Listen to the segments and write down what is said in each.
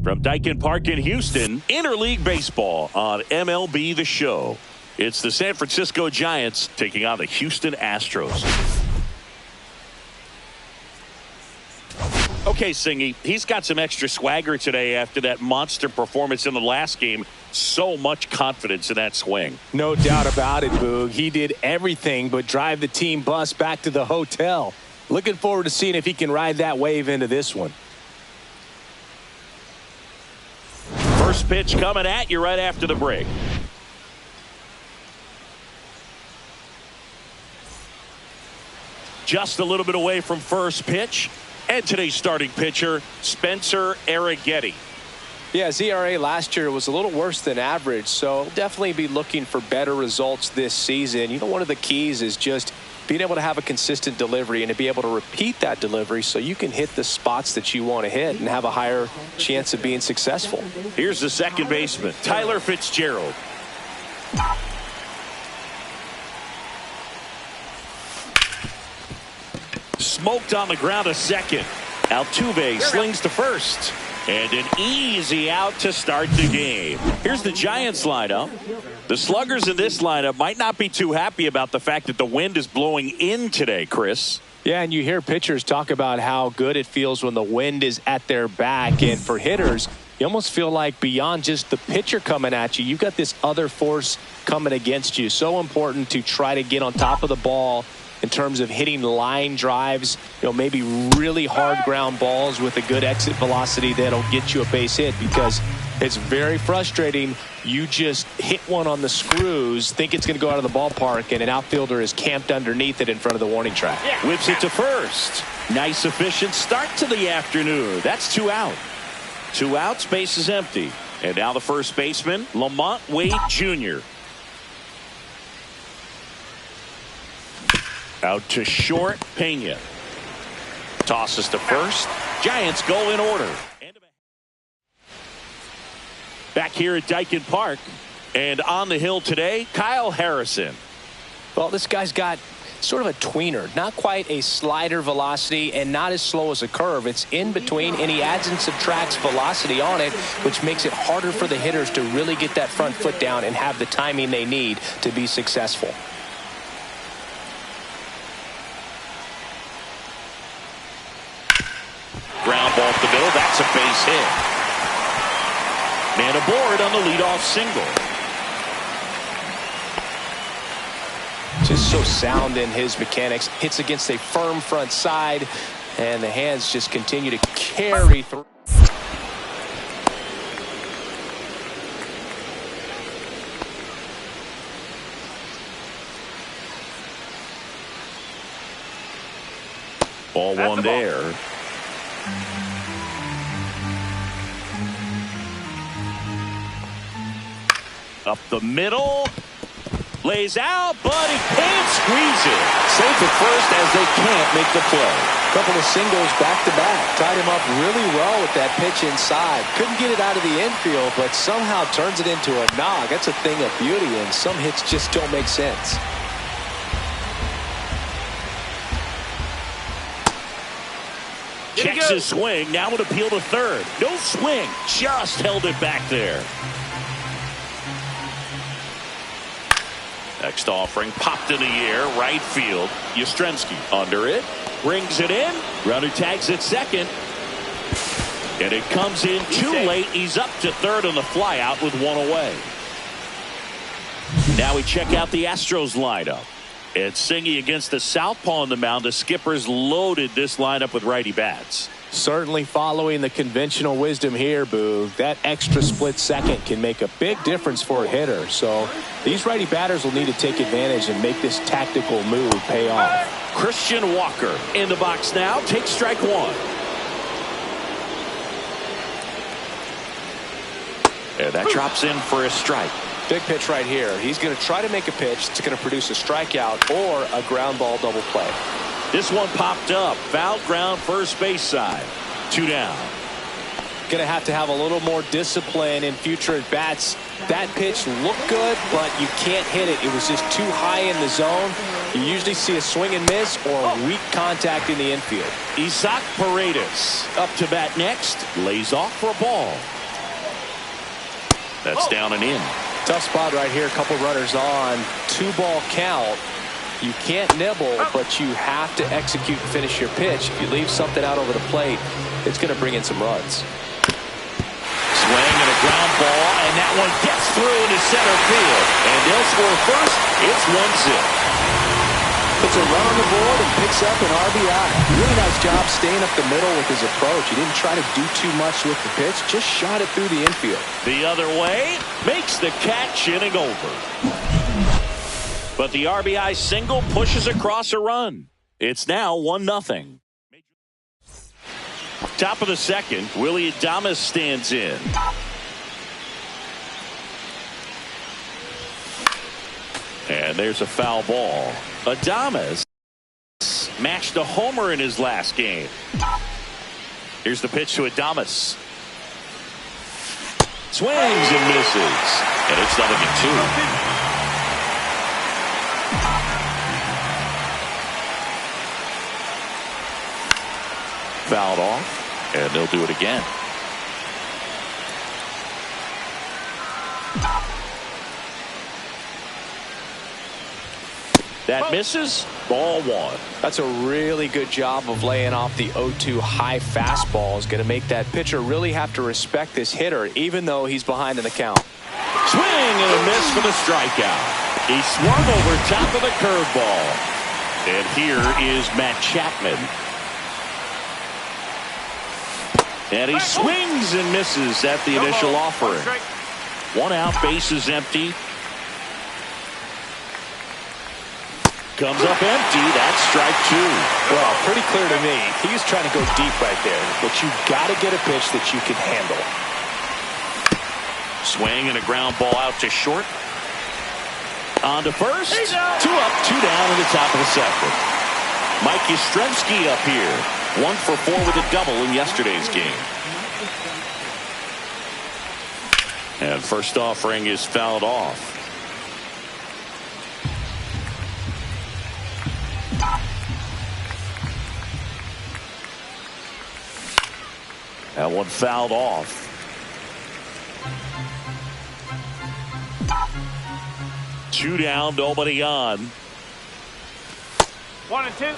From Daikin Park in Houston, interleague baseball on MLB The Show. It's the San Francisco Giants taking on the Houston Astros. Okay, Singy, he's got some extra swagger today after that monster performance in the last game. So much confidence in that swing. No doubt about it, Boog. He did everything but drive the team bus back to the hotel. Looking forward to seeing if he can ride that wave into this one. First pitch coming at you right after the break. Just a little bit away from first pitch. And today's starting pitcher, Spencer Arrighetti. Yeah, his ERA last year was a little worse than average, so definitely be looking for better results this season. You know, one of the keys is just being able to have a consistent delivery and to be able to repeat that delivery so you can hit the spots that you want to hit and have a higher chance of being successful. Here's the second baseman, Tyler Fitzgerald. Smoked on the ground a second. Altuve slings to first. And an easy out to start the game. Here's the Giants lineup. The sluggers in this lineup might not be too happy about the fact that the wind is blowing in today, Chris. Yeah, and you hear pitchers talk about how good it feels when the wind is at their back. And for hitters, you almost feel like beyond just the pitcher coming at you, you've got this other force coming against you. So important to try to get on top of the ball in terms of hitting line drives, you know, maybe really hard ground balls with a good exit velocity that'll get you a base hit, because it's very frustrating. You just hit one on the screws, think it's going to go out of the ballpark, and an outfielder is camped underneath it in front of the warning track. Whips it to first. Nice efficient start to the afternoon. That's 2 out. 2 outs, base is empty. And now the first baseman, Lamont Wade Jr. Out to short, Pena. Tosses to first. Giants go in order. Back here at Daikin Park. And on the hill today, Kyle Harrison. Well, this guy's got sort of a tweener. Not quite a slider velocity and not as slow as a curve. It's in between, and he adds and subtracts velocity on it, which makes it harder for the hitters to really get that front foot down and have the timing they need to be successful. Ground ball up the middle. That's a base hit. Man aboard on the leadoff single. just so sound in his mechanics. Hits against a firm front side, and the hands just continue to carry through. Ball one there. Up the middle. Lays out, but he can't squeeze it. Safe at first as they can't make the play. Couple of singles back-to-back. Tied him up really well with that pitch inside. Couldn't get it out of the infield, but somehow turns it into a nog. That's a thing of beauty, and some hits just don't make sense. Checks his swing. Now would appeal to third. No swing. Just held it back there. Next offering popped in the air. Right field. Yastrzemski under it. Brings it in. Runner tags at second. And it comes in too late. He's up to third on the flyout with one away. Now we check out the Astros lineup. It's Singy against the southpaw on the mound. The skipper's loaded this lineup with righty bats. Certainly following the conventional wisdom here, Boo. That extra split second can make a big difference for a hitter. So these righty batters will need to take advantage and make this tactical move pay off. Christian Walker in the box now. Takes strike one. And that drops in for a strike. Big pitch right here. He's going to try to make a pitch that's going to produce a strikeout or a ground ball double play. This one popped up. Foul ground first base side. 2 down. Going to have a little more discipline in future at bats. That pitch looked good, but you can't hit it. It was just too high in the zone. You usually see a swing and miss or weak contact in the infield. Isaac Paredes up to bat next. Lays off for a ball. That's down and in. Tough spot right here. A couple runners on. 2-ball count. You can't nibble, but you have to execute and finish your pitch. If you leave something out over the plate, it's going to bring in some runs. Swing and a ground ball, and that one gets through into center field. And they'll score first. It's 1-0. Puts a run on the board and picks up an RBI. Really nice job staying up the middle with his approach. He didn't try to do too much with the pitch, just shot it through the infield. The other way, makes the catch, inning over. But the RBI single pushes across a run. It's now 1-0. Top of the second, Willie Adames stands in. And there's a foul ball. Adames smashed a homer in his last game. Here's the pitch to Adames. Swings and misses. And it's 0-2. Fouled off, and they'll do it again. That misses. Ball one. That's a really good job of laying off the 0-2 high fastball. Is going to make that pitcher really have to respect this hitter, even though he's behind in the count. Swing and a miss for the strikeout. He swung over top of the curveball. And here is Matt Chapman. And he swings and misses at the initial offering. 1 out, base is empty. Comes up empty. That's strike 2. Well, pretty clear to me. He was trying to go deep right there, but you got to get a pitch that you can handle. Swing and a ground ball out to short. On to first. 2 up, 2 down in the top of the second. Mike Yastrzemski up here. 1 for 4 with a double in yesterday's game. And first offering is fouled off. That one fouled off. Two down, nobody on. 1-2.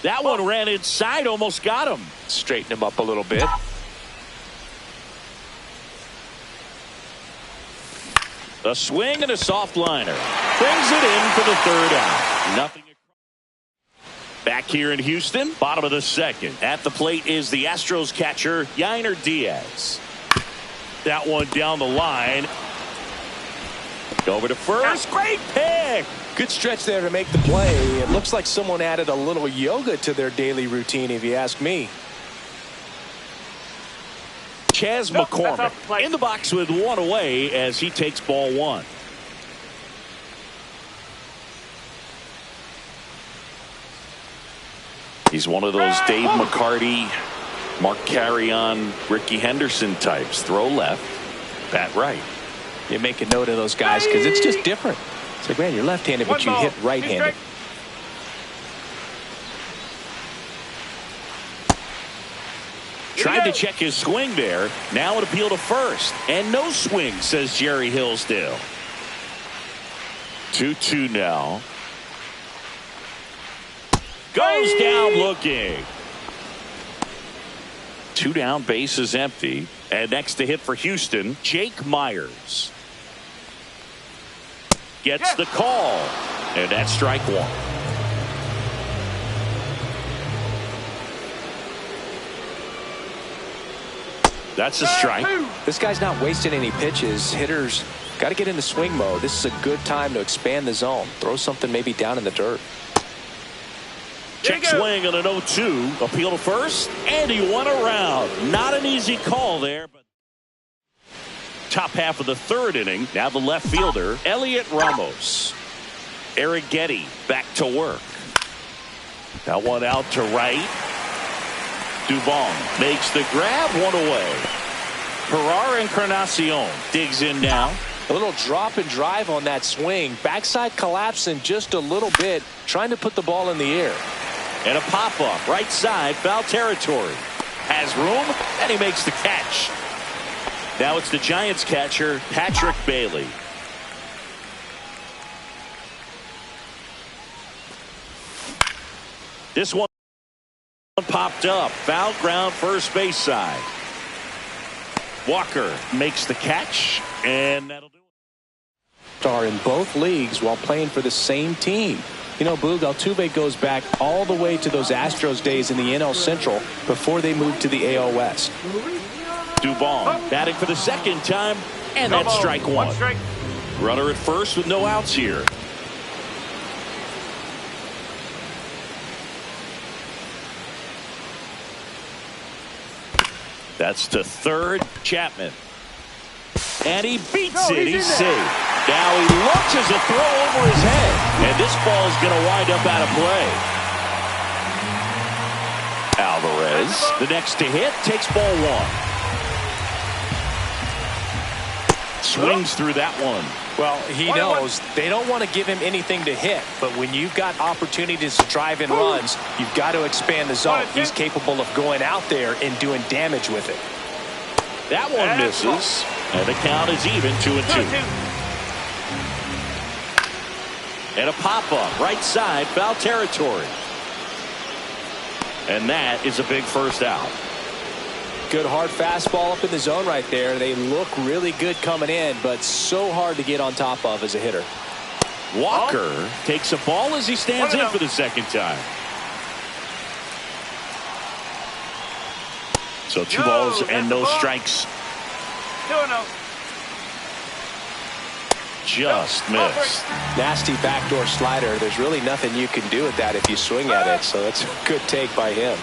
That one ran inside, almost got him. Straighten him up a little bit. A swing and a soft liner. Brings it in for the third out. Nothing. Back here in Houston, bottom of the second. At the plate is the Astros catcher, Yainer Diaz. That one down the line. Over to first. Great pick. Good stretch there to make the play. It looks like someone added a little yoga to their daily routine, if you ask me. Chas McCormick in the box with one away as he takes ball one. He's one of those Dave McCarty, Mark Carrion, Ricky Henderson types. Throw left, bat right. You make a note of those guys because it's just different. It's like, man, you're left-handed, but you hit right-handed. Tried to check his swing there. Now an appeal to first. And no swing, says Jerry Hillsdale. 2-2 now. Goes down looking. 2 down, base is empty. And next to hit for Houston, Jake Myers. Gets the call. And that's strike one. That's a strike. This guy's not wasting any pitches. Hitters got to get into swing mode. This is a good time to expand the zone. Throw something maybe down in the dirt. Check swing on an 0-2. Appeal to first. And he won around. Not an easy call there. But top half of the third inning. Now the left fielder, Elliot Ramos. Eric Getty back to work. That one out to right. Dubon makes the grab, one away. Herrera Encarnacion digs in now. A little drop and drive on that swing. Backside collapsing just a little bit, trying to put the ball in the air. And a pop-up, right side, foul territory. Has room, and he makes the catch. Now it's the Giants catcher, Patrick Bailey. This one popped up. Foul ground, first base side. Walker makes the catch, and that'll do it. Are in both leagues while playing for the same team. You know, Boog, Altuve goes back all the way to those Astros days in the NL Central before they moved to the AL West. Dubon batting for the second time, and that's strike one. Runner at first with no outs here. That's to third, Chapman. And he beats it. He's safe. Now he launches a throw over his head. And this ball is going to wind up out of play. Alvarez, the next to hit, takes ball one. Swings through that one. Well, he knows they don't want to give him anything to hit, but when you've got opportunities to drive in runs, you've got to expand the zone. He's capable of going out there and doing damage with it. That one misses, and the count is even 2-2. And a pop-up, right side, foul territory. And that is a big first out. Good hard fastball up in the zone right there. They look really good coming in, but so hard to get on top of as a hitter. Walker takes a ball as he stands in for the second time. So 2 balls and no strikes. Just missed. Nasty backdoor slider. There's really nothing you can do with that if you swing at it. So that's a good take by him.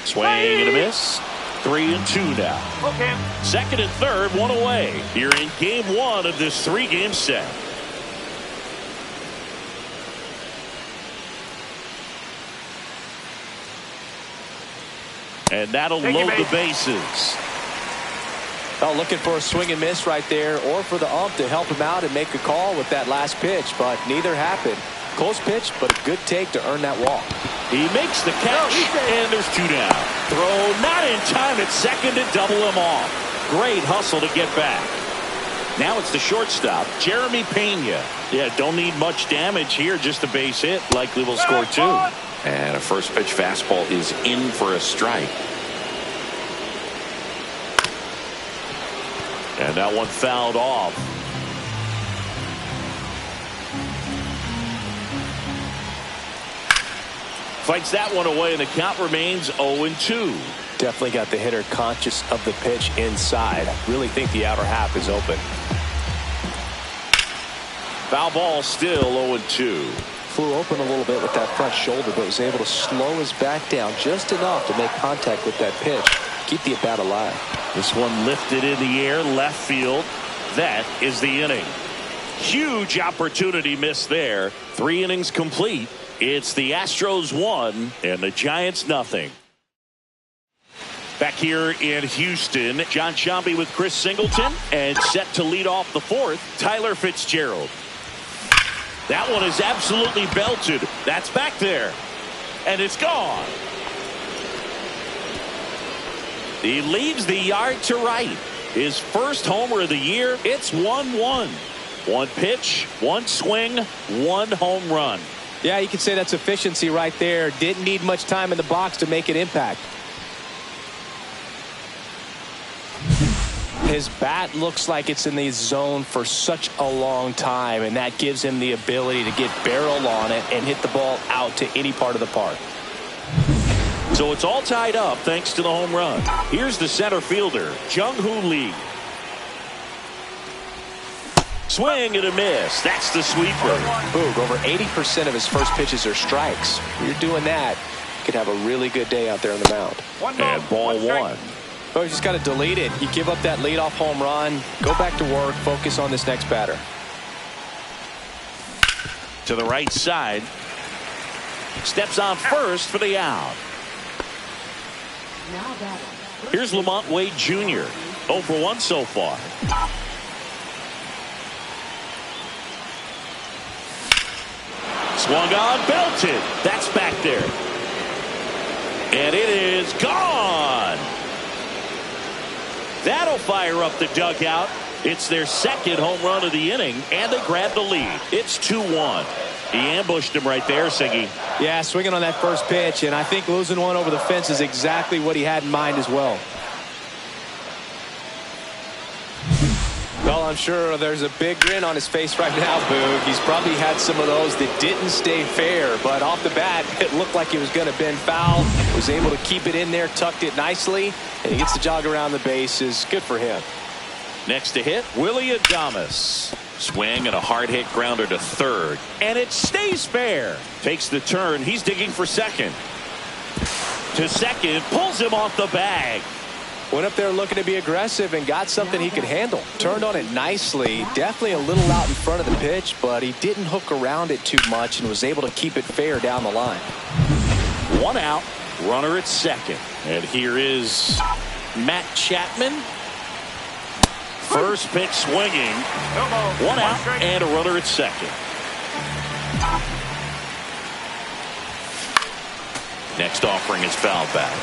Swing and a miss. 3-2 now. Okay. Second and third, one away. Here in game one of this 3-game set. And that'll load the bases. Well, looking for a swing and miss right there, or for the ump to help him out and make a call with that last pitch, but neither happened. Close pitch, but a good take to earn that walk. He makes the catch, and there's 2 down. Throw not in time at second to double him off. Great hustle to get back. Now it's the shortstop, Jeremy Pena. Yeah, don't need much damage here, just a base hit. Likely will score 2. And a first pitch fastball is in for a strike. And that one fouled off. Fights that one away, and the count remains 0-2. Definitely got the hitter conscious of the pitch inside. Really think the outer half is open. Foul ball, still 0-2. Flew open a little bit with that front shoulder, but was able to slow his back down just enough to make contact with that pitch. Keep the at-bat alive. This one lifted in the air, left field. That is the inning. Huge opportunity missed there. 3 innings complete. It's the Astros 1 and the Giants nothing. Back here in Houston, John Shambi with Chris Singleton, and set to lead off the 4th, Tyler Fitzgerald. That one is absolutely belted. That's back there. And it's gone. He leaves the yard to right. His first homer of the year. It's 1-1. One pitch, one swing, one home run. Yeah, you could say that's efficiency right there. Didn't need much time in the box to make an impact. His bat looks like it's in the zone for such a long time, and that gives him the ability to get barrel on it and hit the ball out to any part of the park. So it's all tied up thanks to the home run. Here's the center fielder, Jung-Hoo Lee. Swing and a miss. That's the sweeper. Boog, over 80% of his first pitches are strikes. When you're doing that, you could have a really good day out there on the mound. And ball 1. Oh, you just got to delete it. You give up that leadoff home run. Go back to work. Focus on this next batter. To the right side. Steps on first for the out. Here's Lamont Wade Jr. 0 for 1 so far. Swung on, belted. That's back there. And it is gone. That'll fire up the dugout. It's their second home run of the inning, and they grab the lead. It's 2-1. He ambushed him right there, Siggy. Yeah, swinging on that first pitch, and I think losing one over the fence is exactly what he had in mind as well. Well, I'm sure there's a big grin on his face right now, Boog. He's probably had some of those that didn't stay fair, but off the bat, it looked like it was going to bend foul. Was able to keep it in there, tucked it nicely, and he gets to jog around the bases. Good for him. Next to hit, Willie Adames. Swing and a hard hit grounder to third, and it stays fair. Takes the turn. He's digging for second. To second, pulls him off the bag. Went up there looking to be aggressive and got something he could handle. Turned on it nicely. Definitely a little out in front of the pitch, but he didn't hook around it too much and was able to keep it fair down the line. 1 out, runner at second. And here is Matt Chapman. First pitch swinging. 1 out and a runner at second. Next offering is fouled back.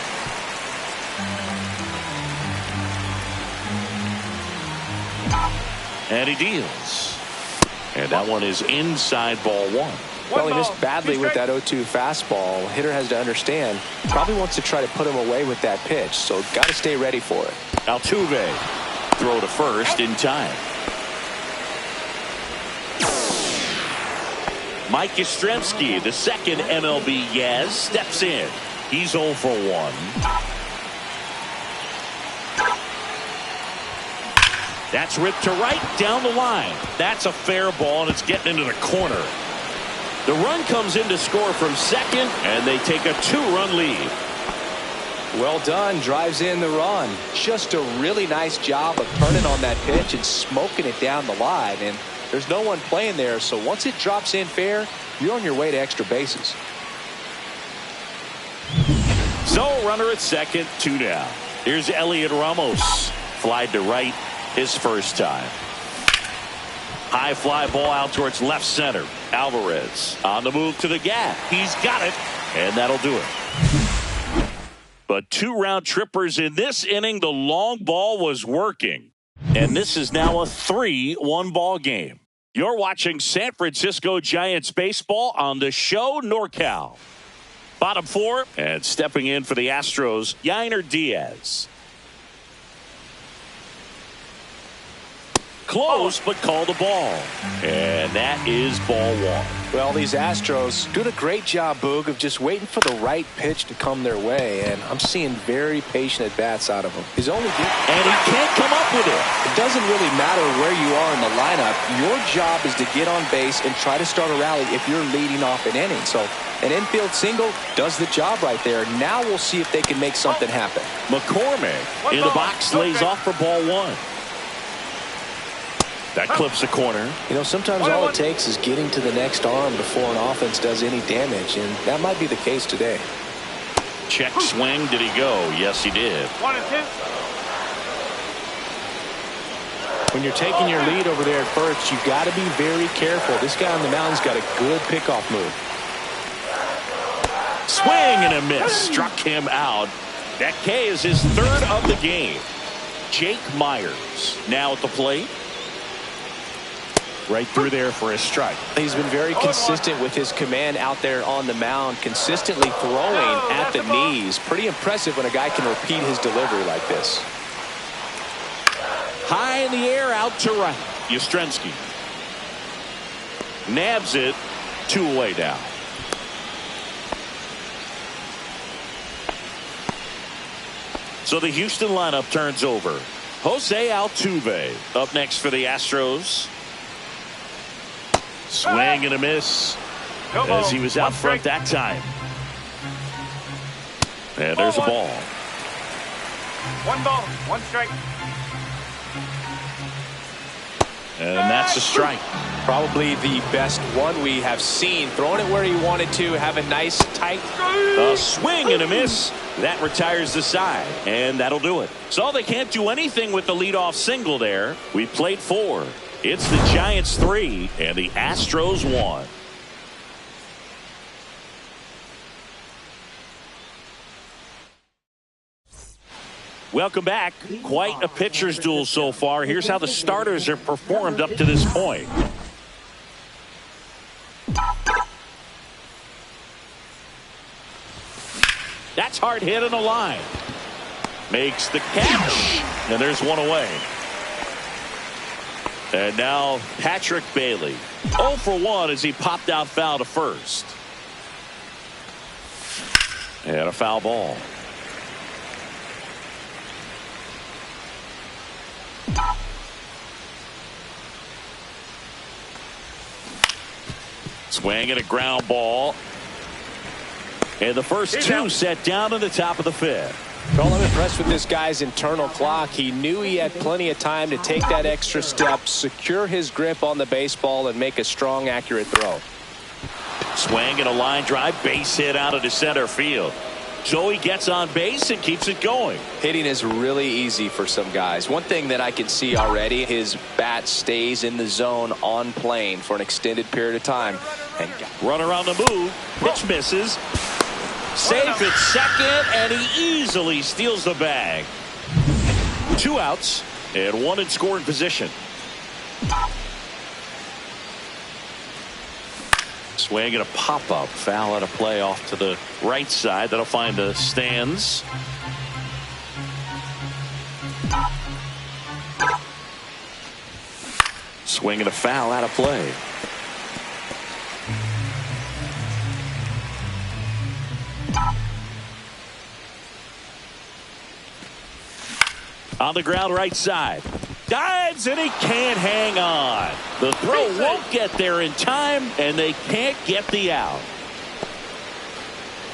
And he deals. And that one is inside ball 1. Well, he missed badly with that 0-2 fastball. Hitter has to understand, probably wants to try to put him away with that pitch, so got to stay ready for it. Altuve, throw to first in time. Mike Yastrzemski, the second MLB Yaz, steps in. He's 0 for 1. That's ripped to right down the line. That's a fair ball, and it's getting into the corner. The run comes in to score from second, and they take a 2-run lead. Well done. Drives in the run. Just a really nice job of turning on that pitch and smoking it down the line. And there's no one playing there, so once it drops in fair, you're on your way to extra bases. So runner at second, 2 down. Here's Elliot Ramos. Flied to right his first time. High fly ball out towards left center. Alvarez on the move to the gap. He's got it, and that'll do it. But 2 round trippers in this inning. The long ball was working. And this is now a 3-1 ball game. You're watching San Francisco Giants baseball on the show NorCal. Bottom 4, and stepping in for the Astros, Yainer Diaz. Close, but called a ball. And that is ball one. Well, these Astros doing a great job, Boog, of just waiting for the right pitch to come their way, and I'm seeing very patient at-bats out of him. His only and he can't come up with it. It doesn't really matter where you are in the lineup. Your job is to get on base and try to start a rally if you're leading off an inning. So an infield single does the job right there. Now we'll see if they can make something happen. McCormick in the box lays off for ball one. That clips the corner. You know, sometimes all it takes is getting to the next arm before an offense does any damage, and that might be the case today. Check swing. Did he go? Yes, he did. 1-2. When you're taking your lead over there at first, you've got to be very careful. This guy on the mound's got a good pickoff move. Swing and a miss. Struck him out. That K is his third of the game. Jake Myers now at the plate. Right through there for a strike. He's been very consistent with his command out there on the mound, consistently throwing at the knees. Pretty impressive when a guy can repeat his delivery like this. High in the air, out to right. Yastrzemski nabs it, 2 away down. So the Houston lineup turns over. Jose Altuve up next for the Astros. Swing and a miss as he was out front that time. And there's a ball. 1 ball, 1 strike. And that's a strike. Probably the best one we have seen. Throwing it where he wanted to, have a nice tight. A swing and a miss. That retires the side, and that'll do it. So they can't do anything with the leadoff single there. We played 4. It's the Giants 3 and the Astros 1. Welcome back. Quite a pitcher's duel so far. Here's how the starters have performed up to this point. That's hard hit on the line. Makes the catch. And there's 1 away. And now Patrick Bailey. 0 for 1 as he popped out foul to first. And a foul ball. Swing and a ground ball. And the first 2 set down to the top of the 5th. Well, I'm impressed with this guy's internal clock. He knew he had plenty of time to take that extra step, secure his grip on the baseball, and make a strong, accurate throw. Swing and a line drive, base hit out into center field. So he gets on base and keeps it going. Hitting is really easy for some guys. One thing that I can see already, his bat stays in the zone on plane for an extended period of time. And runner on the move. Pitch misses. Safe at second, and he easily steals the bag. 2 outs and 1 in scoring position. Swing and a pop-up. Foul out of play off to the right side. That'll find the stands. Swing and a foul out of play. On the ground right side. Dives and he can't hang on. The throw won't get there in time and they can't get the out.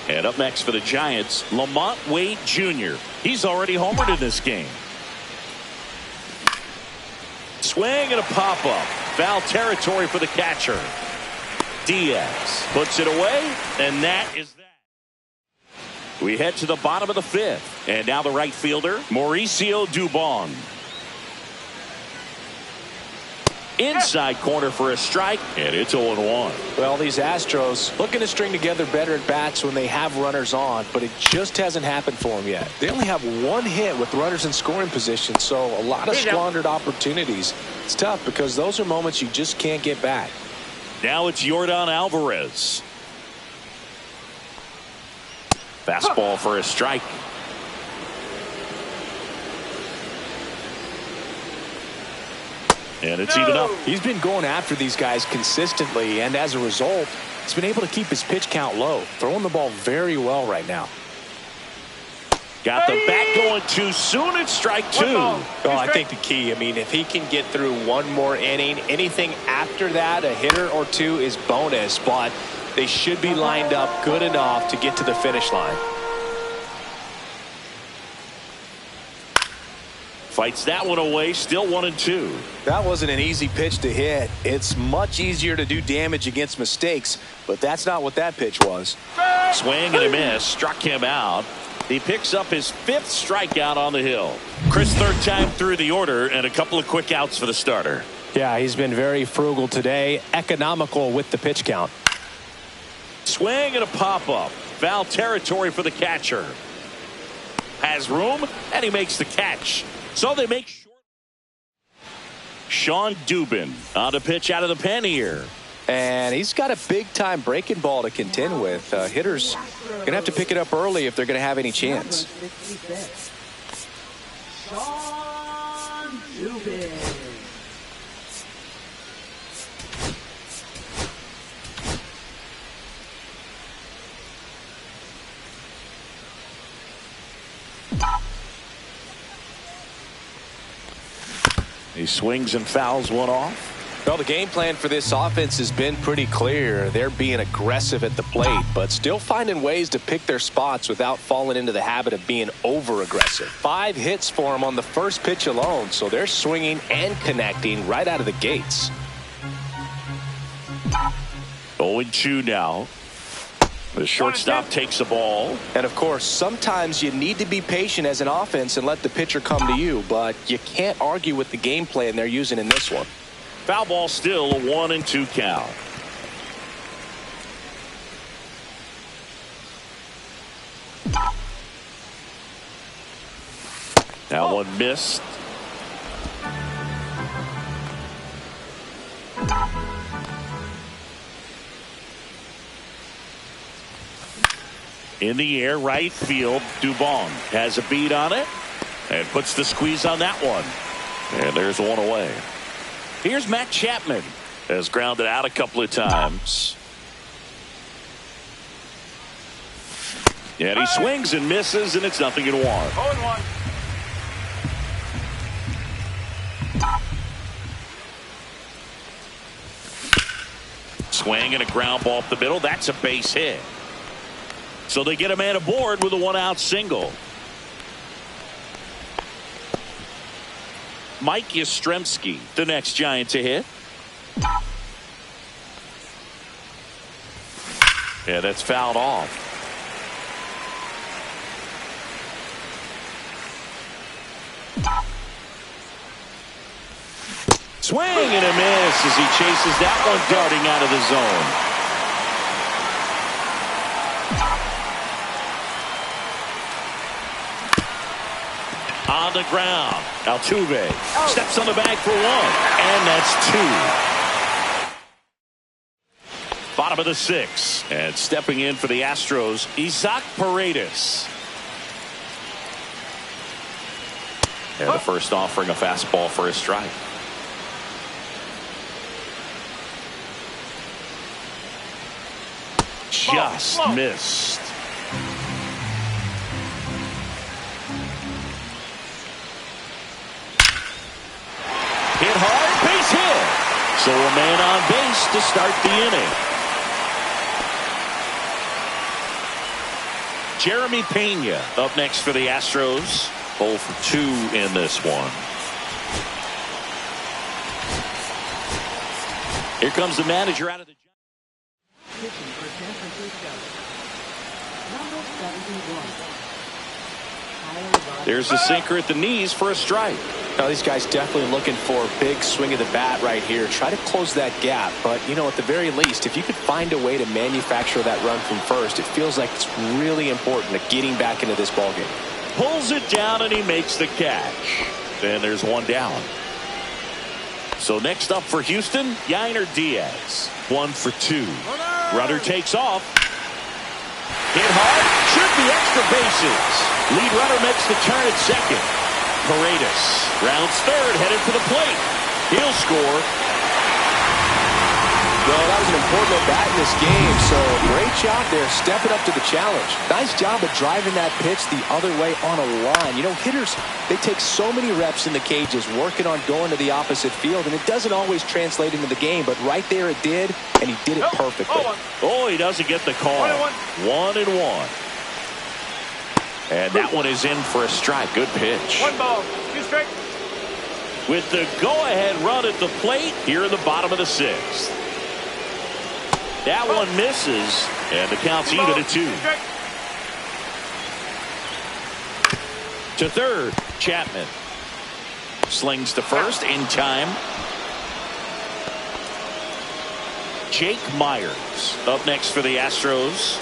And up next for the Giants, Lamont Wade Jr. He's already homered in this game. Swing and a pop-up. Foul territory for the catcher. Diaz puts it away, and that is that. We head to the bottom of the 5th. And now the right fielder, Mauricio Dubon. Inside corner for a strike, and it's 0-1. Well, these Astros looking to string together better at bats when they have runners on, but it just hasn't happened for them yet. They only have 1 hit with runners in scoring position, so a lot of squandered opportunities. It's tough because those are moments you just can't get back. Now it's Yordan Alvarez. Fastball for a strike. And it's even up. He's been going after these guys consistently, and as a result, he's been able to keep his pitch count low, throwing the ball very well right now. Got the bat going too soon. It's strike two. Oh, I think the key, I mean, if he can get through one more inning, anything after that, a hitter or two is bonus, but they should be lined up good enough to get to the finish line. Fights that one away, still 1-2. That wasn't an easy pitch to hit. It's much easier to do damage against mistakes, but that's not what that pitch was. Swing and a miss, struck him out. He picks up his 5th strikeout on the hill. Chris, 3rd time through the order, and a couple of quick outs for the starter. Yeah, he's been very frugal today, economical with the pitch count. Swing and a pop-up. Foul territory for the catcher. Has room, and he makes the catch. So they make short. Sean Dubin on the pitch out of the pen here. And he's got a big-time breaking ball to contend with. Hitters going to have to pick it up early if they're going to have any chance. Sean Dubin. He swings and fouls one off. Well, the game plan for this offense has been pretty clear. They're being aggressive at the plate, but still finding ways to pick their spots without falling into the habit of being over-aggressive. 5 hits for them on the first pitch alone, so they're swinging and connecting right out of the gates. 0-2 now. The shortstop takes the ball. And, of course, sometimes you need to be patient as an offense and let the pitcher come to you, but you can't argue with the game plan they're using in this one. Foul ball still, a 1-2 count. That one missed. In the air, right field, Dubon has a beat on it and puts the squeeze on that one. And there's one away. Here's Matt Chapman. Has grounded out a couple of times. And he swings and misses, and it's 0-1. 0-1. Swing and a ground ball up the middle. That's a base hit. So they get a man aboard with a 1-out single. Mike Yastrzemski, the next Giant to hit. Yeah, that's fouled off. Swing and a miss as he chases that one darting out of the zone. On the ground, Altuve steps on the bag for 1, and that's 2. Bottom of the 6th, and stepping in for the Astros, Isaac Paredes. And the first offering, a fastball for a strike. Just missed. Hit hard, base hit. So a man on base to start the inning. Jeremy Pena up next for the Astros. 0 for 2 in this one. Here comes the manager out of the... There's the sinker at the knees for a strike. Now, these guys definitely looking for a big swing of the bat right here. Try to close that gap. But, you know, at the very least, if you could find a way to manufacture that run from first, it feels like it's really important to getting back into this ballgame. Pulls it down and he makes the catch. And there's one down. So next up for Houston, Yainer Diaz. 1 for 2. Runner takes off. Hit hard. Should be extra bases. Lead runner makes the turn at second. Paredes rounds third, headed for the plate. He'll score. Well, that was an important at-bat in this game, so great job there stepping up to the challenge. Nice job of driving that pitch the other way on a line. You know, hitters, they take so many reps in the cages working on going to the opposite field, and it doesn't always translate into the game, but right there it did, and he did it perfectly. Oh, he doesn't get the call. 1-1. And that one is in for a strike. Good pitch. 1 ball, 2 strikes. With the go-ahead run at the plate here in the bottom of the 6th. That one misses, and the count's even at 2. To third, Chapman. Slings to first in time. Jake Myers up next for the Astros.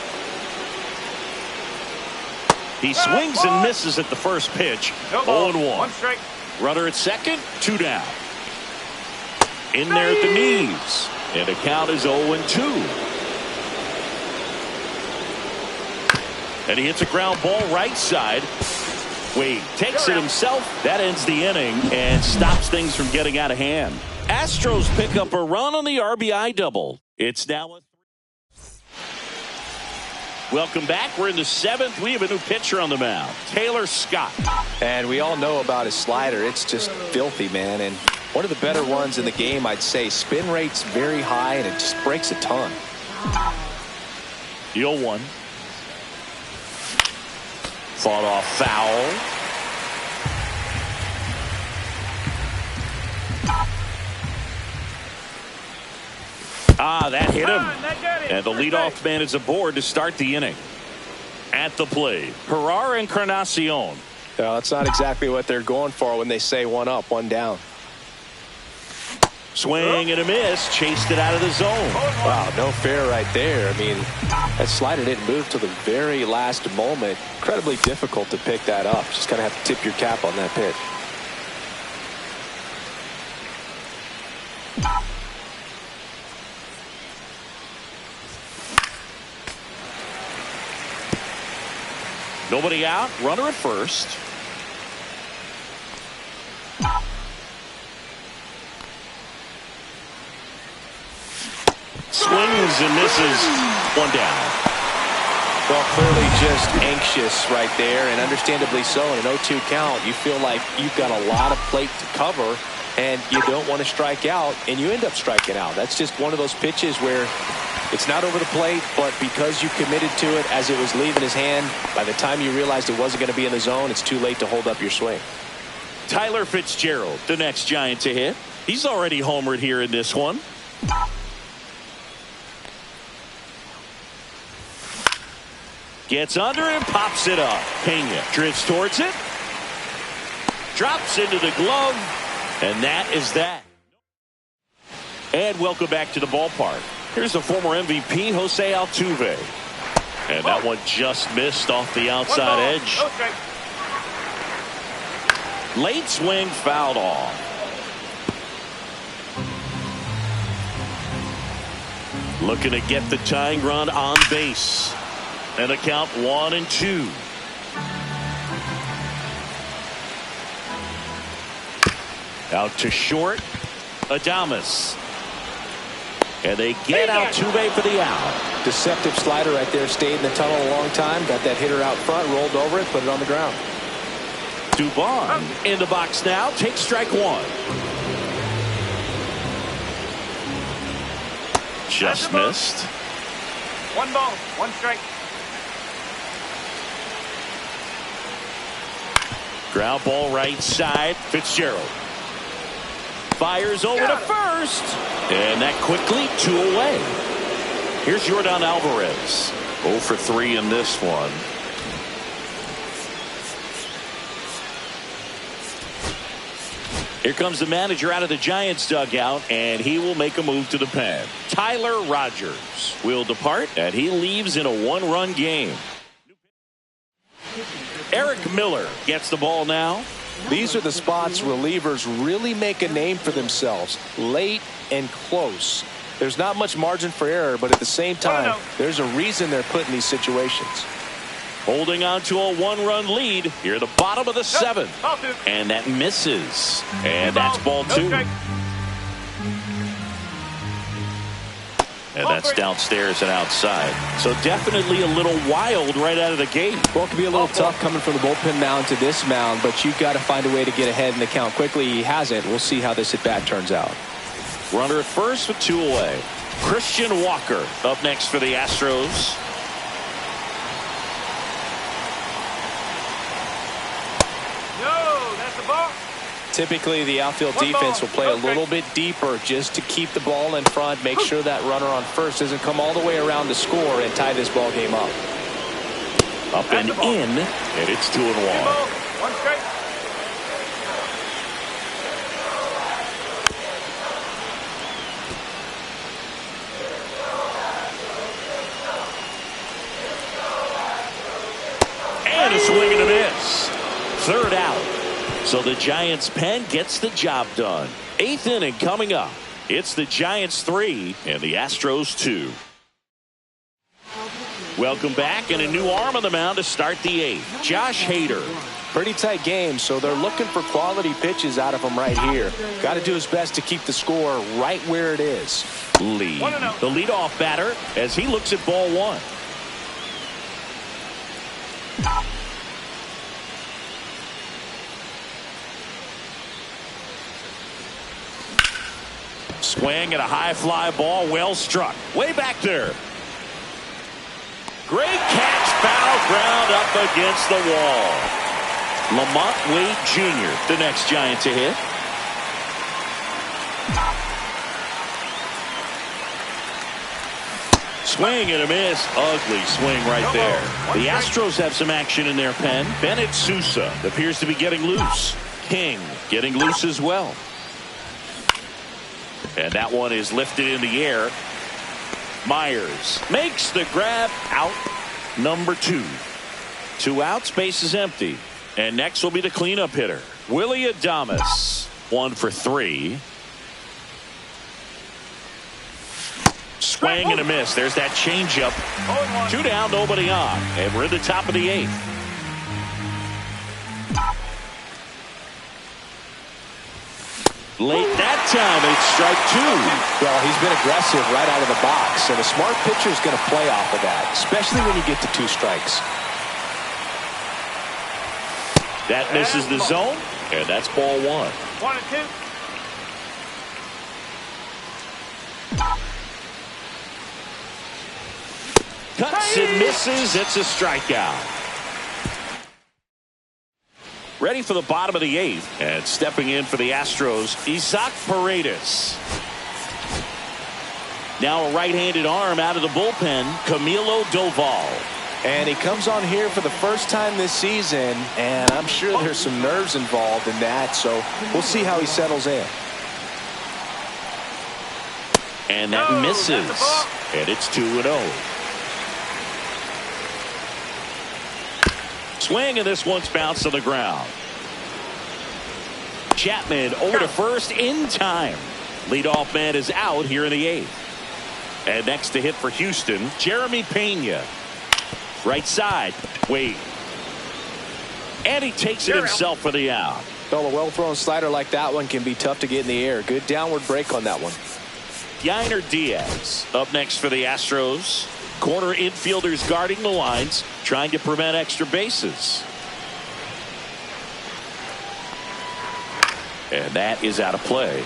He swings and misses at the first pitch. 0-1. 1 strike. Runner at second, 2 down. In there at the knees. And the count is 0-2. And he hits a ground ball right side. Wade takes it himself. That ends the inning and stops things from getting out of hand. Astros pick up a run on the RBI double. It's now a 3. Welcome back. We're in the 7th. We have a new pitcher on the mound, Taylor Scott. And we all know about his slider. It's just filthy, man. And one of the better ones in the game, I'd say. Spin rate's very high, and it just breaks a ton. 0-1. Fought off foul. That hit him. And the leadoff man is aboard to start the inning. At the plate, Herrera Encarnacion. No, that's not exactly what they're going for when they say 1 up, 1 down. Swing and a miss. Chased it out of the zone. Wow, no fair right there. I mean, that slider didn't move till the very last moment. Incredibly difficult to pick that up. Just kind of have to tip your cap on that pitch. Nobody out. Runner at first. Swings and misses. 1 down. Well, clearly just anxious right there, and understandably so. In an 0-2 count, you feel like you've got a lot of plate to cover, and you don't want to strike out, and you end up striking out. That's just one of those pitches where it's not over the plate, but because you committed to it as it was leaving his hand, by the time you realized it wasn't going to be in the zone, it's too late to hold up your swing. Tyler Fitzgerald, the next Giant to hit. He's already homered here in this one. Gets under and pops it up. Pena drifts towards it. Drops into the glove. And that is that. And welcome back to the ballpark. Here's the former MVP, Jose Altuve. And that one just missed off the outside edge. Late swing fouled off. Looking to get the tying run on base. And a count 1-2. Out to short. Adames. And they get Altuve for the out. Deceptive slider right there. Stayed in the tunnel a long time. Got that hitter out front. Rolled over it. Put it on the ground. Dubon in the box now. Takes strike 1. Just missed. 1 ball, 1 strike. Ground ball right side. Fitzgerald fires over to first, and that quickly 2 away. Here's Yordan Alvarez. 0 for 3 in this one. Here comes the manager out of the Giants dugout, and he will make a move to the pen. Tyler Rogers will depart, and he leaves in a 1-run game. Eric Miller gets the ball now. These are the spots relievers really make a name for themselves. Late and close. There's not much margin for error, but at the same time, there's a reason they're put in these situations. Holding on to a 1-run lead here at the bottom of the 7th. And that misses. And that's ball 2. And that's downstairs and outside. So definitely a little wild right out of the gate. Well, it can be a little tough coming from the bullpen mound to this mound, but you've got to find a way to get ahead in the count quickly. He hasn't. We'll see how this at-bat turns out. Runner at first with 2 away. Christian Walker up next for the Astros. No, that's the ball. Typically, the outfield defense will play a little bit deeper just to keep the ball in front, make sure that runner on first doesn't come all the way around to score and tie this ball game up. Up and in, and it's 2-1. 1 strike. And a swing and a miss. 3rd out. So the Giants pen gets the job done. 8th inning coming up. It's the Giants 3 and the Astros 2. Welcome back, and a new arm on the mound to start the 8th. Josh Hader. Pretty tight game, so they're looking for quality pitches out of him right here. Got to do his best to keep the score right where it is. Lee, the leadoff batter, as he looks at ball 1. Swing and a high fly ball, well struck. Way back there. Great catch, foul ground up against the wall. Lamont Wade Jr., the next Giant to hit. Swing and a miss. Ugly swing right there. The Astros have some action in their pen. Bennett Sousa appears to be getting loose. King getting loose as well. And that one is lifted in the air. Myers makes the grab, out number 2. 2 outs, base is empty. And next will be the cleanup hitter, Willie Adames. 1 for 3. Swing and a miss. There's that changeup. 2 down, nobody on. And we're in the top of the 8th. Late that time, it's strike 2. Well, he's been aggressive right out of the box, and a smart pitcher is going to play off of that, especially when you get to 2 strikes. That misses the zone, and that's ball 1. 1 and 2. Cuts and misses. It's a strikeout. Ready for the bottom of the 8th, and stepping in for the Astros, Isaac Paredes. Now a right-handed arm out of the bullpen, Camilo Doval. And he comes on here for the first time this season, and I'm sure there's some nerves involved in that, so we'll see how he settles in. And that misses, and it's 2-0. Swing, and this one's bounced to the ground. Chapman over to first in time. Leadoff man is out here in the 8th. And next to hit for Houston, Jeremy Pena. Right side, Wade. And he takes it himself for the out. Well, a well-thrown slider like that one can be tough to get in the air. Good downward break on that one. Yainer Diaz up next for the Astros. Corner infielders guarding the lines, trying to prevent extra bases. And that is out of play.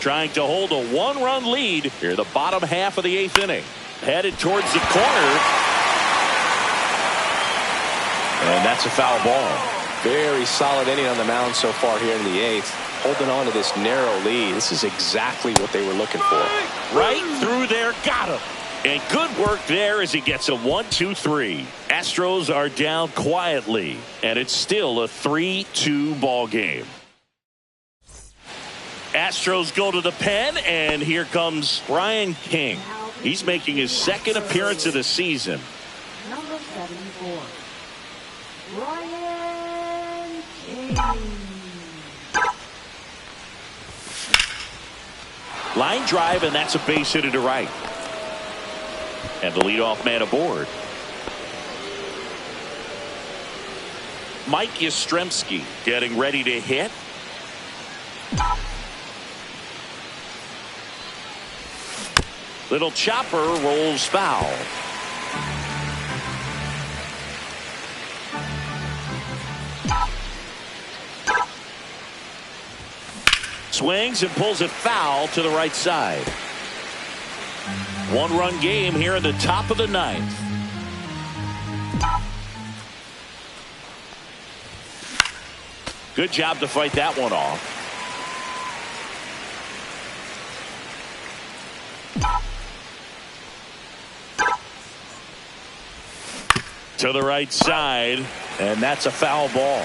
Trying to hold a 1-run lead here, the bottom half of the 8th inning. Headed towards the corner. And that's a foul ball. Very solid inning on the mound so far here in the 8th. Holding on to this narrow lead. This is exactly what they were looking for. Right through there, got him. And good work there as he gets a 1-2-3. Astros are down quietly, and it's still a 3-2 ball game. Astros go to the pen, and here comes Brian King. He's making his 2nd appearance of the season. Number 74, Brian King. Line drive, and that's a base hit to right. And the leadoff man aboard. Mike Yastrzemski getting ready to hit. Little chopper rolls foul. Swings and pulls it foul to the right side. 1-run game here in the top of the ninth. Good job to fight that one off. To the right side, and that's a foul ball.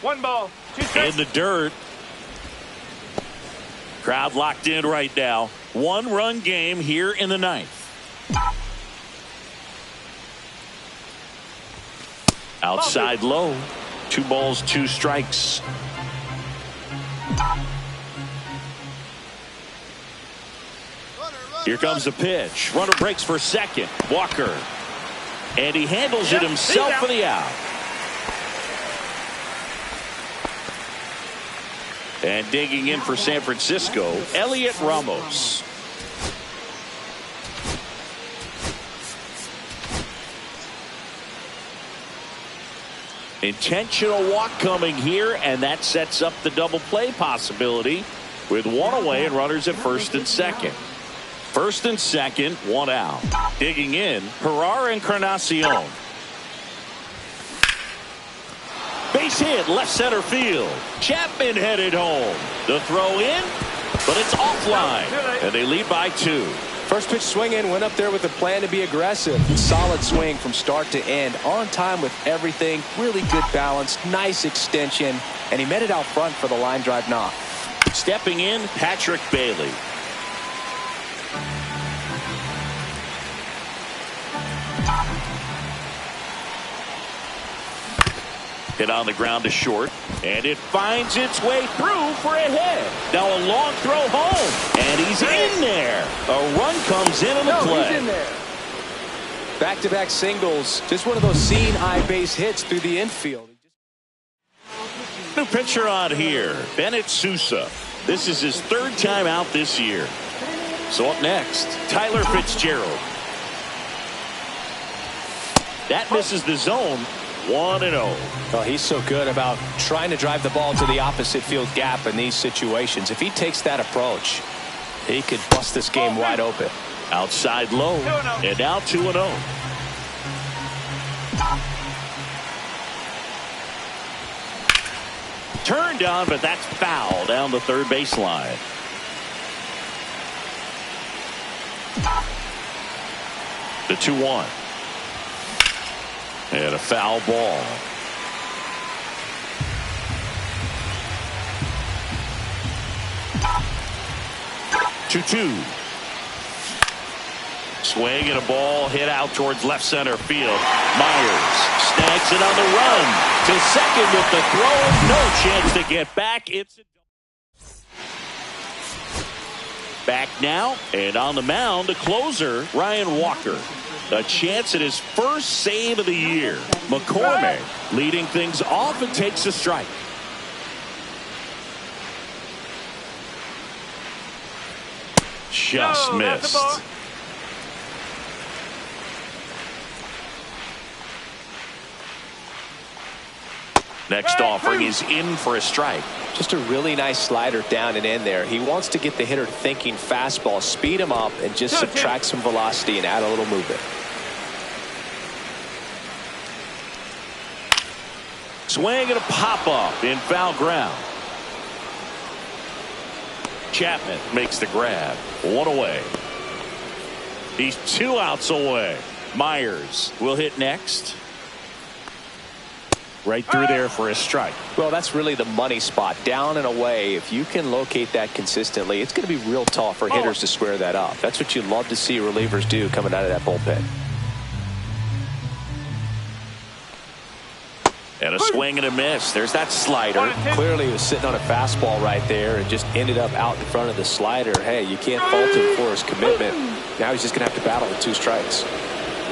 One ball, 2 strikes. In the dirt. Crowd locked in right now. 1-run game here in the ninth. Outside low. 2 balls, 2 strikes. Here comes the pitch. Runner breaks for second. Walker. And he handles it himself for the out. And digging in for San Francisco, Elliot Ramos. Intentional walk coming here, and that sets up the double play possibility with 1 away and runners at first and second. First and second, 1 out. Digging in, Herrera Encarnacion. Base hit, left center field. Chapman headed home. The throw in, but it's offline, and they lead by 2. First pitch swing in, went up there with a plan to be aggressive. Solid swing from start to end. On time with everything. Really good balance. Nice extension. And he met it out front for the line drive knock. Stepping in, Patrick Bailey. Hit on the ground to short, and it finds its way through for a hit. Now a long throw home, and he's in there. A run comes in on the play. He's in there. Back-to-back singles. Just one of those seeing eye base hits through the infield. New pitcher on here, Bennett Sousa. This is his 3rd time out this year. So up next, Tyler Fitzgerald. That misses the zone. 1-0. Oh, he's so good about trying to drive the ball to the opposite field gap in these situations. If he takes that approach, he could bust this game wide open. Outside low, and now 2-0. Turned on, but that's foul down the third baseline. The 2-1. And a foul ball. Two. Swing and a ball hit out towards left center field. Myers snags it on the run to second with the throw. No chance to get back. It's back now, and on the mound, the closer, Ryan Walker. A chance at his first save of the year. McCormick leading things off and takes a strike. Just missed. Next offering is in for a strike. Just a really nice slider down and in there. He wants to get the hitter thinking fastball, speed him up, and just subtract some velocity and add a little movement. Swing and a pop-up in foul ground. Chapman makes the grab. 1 away. He's 2 outs away. Myers will hit next. Right through there for a strike. Well, that's really the money spot. Down and away. If you can locate that consistently, it's going to be real tough for hitters to square that up. That's what you love to see relievers do coming out of that bullpen. And a swing and a miss. There's that slider. Clearly he was sitting on a fastball right there and just ended up out in front of the slider. Hey, you can't fault him for his commitment. Now he's just going to have to battle with 2 strikes.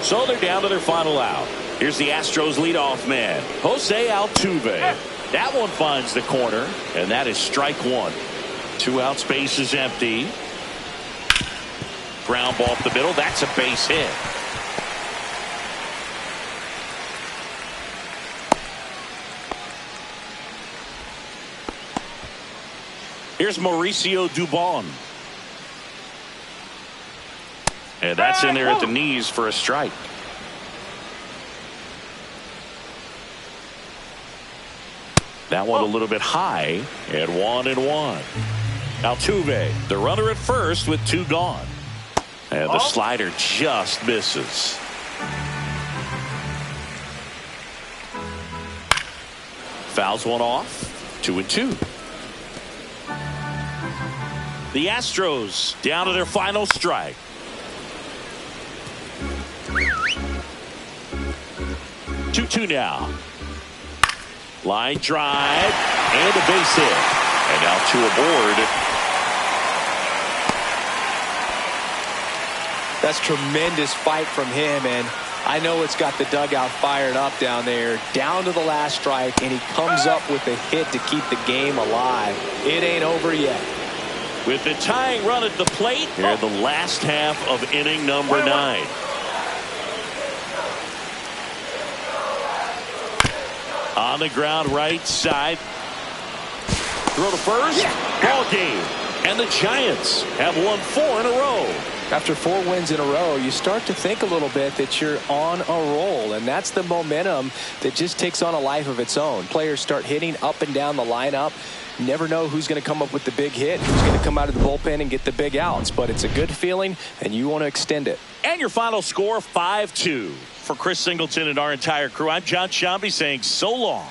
So they're down to their final out. Here's the Astros leadoff man, Jose Altuve. That one finds the corner, and that is strike one. 2 outs, base is empty. Ground ball up the middle. That's a base hit. Here's Mauricio Dubon. And that's in there at the knees for a strike. That one a little bit high, and 1-1. Altuve, the runner at first with 2 gone. And the slider just misses. Fouls one off. 2-2. The Astros down to their final strike. 2-2 now. Line drive and a base hit. And now 2 aboard. That's tremendous fight from him, and I know it's got the dugout fired up down there. Down to the last strike, and he comes up with a hit to keep the game alive. It ain't over yet. With the tying run at the plate here in the last half of inning number 9. On the ground, right side. Throw to first. Ball game. And the Giants have won 4 in a row. After 4 wins in a row, you start to think a little bit that you're on a roll, and that's the momentum that just takes on a life of its own. Players start hitting up and down the lineup. You never know who's going to come up with the big hit, who's going to come out of the bullpen and get the big outs, but it's a good feeling, and you want to extend it. And your final score, 5-2. For Chris Singleton and our entire crew, I'm John Shambi saying so long.